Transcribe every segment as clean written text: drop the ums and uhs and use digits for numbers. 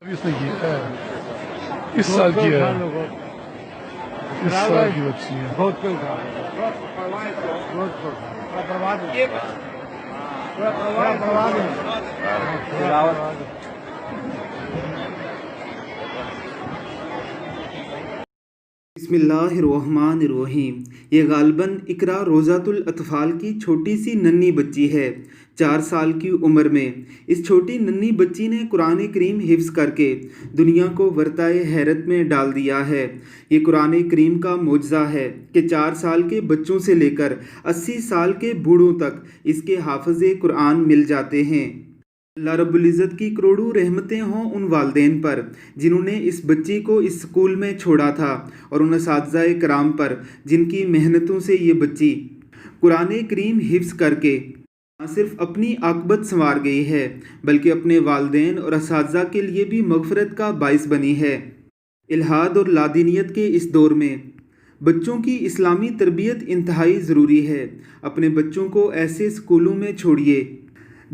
اس نے کی ہے اس سال کی ہے اس سال کی بچی ہے بہت بسم اللہ الرحمن الرحیم۔ یہ غالباً اقرا روضۃ الاطفال کی چھوٹی سی ننھی بچی ہے۔ 4 سال کی عمر میں اس چھوٹی ننھی بچی نے قرآن کریم حفظ کر کے دنیا کو ورطۂ حیرت میں ڈال دیا ہے۔ یہ قرآن کریم کا معجزہ ہے کہ 4 سال کے بچوں سے لے کر 80 سال کے بوڑھوں تک اس کے حافظ قرآن مل جاتے ہیں۔ اللہ رب العزت کی کروڑوں رحمتیں ہوں ان والدین پر جنہوں نے اس بچی کو اس اسکول میں چھوڑا تھا، اور ان اساتذہ کرام پر جن کی محنتوں سے یہ بچی قرآن کریم حفظ کر کے نہ صرف اپنی عاقبت سنوار گئی ہے بلکہ اپنے والدین اور اساتذہ کے لیے بھی مغفرت کا باعث بنی ہے۔ الحاد اور لادینیت کے اس دور میں بچوں کی اسلامی تربیت انتہائی ضروری ہے۔ اپنے بچوں کو ایسے اسکولوں میں چھوڑیے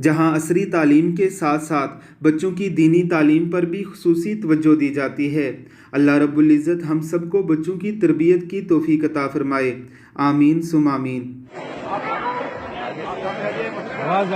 جہاں عصری تعلیم کے ساتھ ساتھ بچوں کی دینی تعلیم پر بھی خصوصی توجہ دی جاتی ہے۔ اللہ رب العزت ہم سب کو بچوں کی تربیت کی توفیق عطا فرمائے، آمین ثم آمین۔ آواز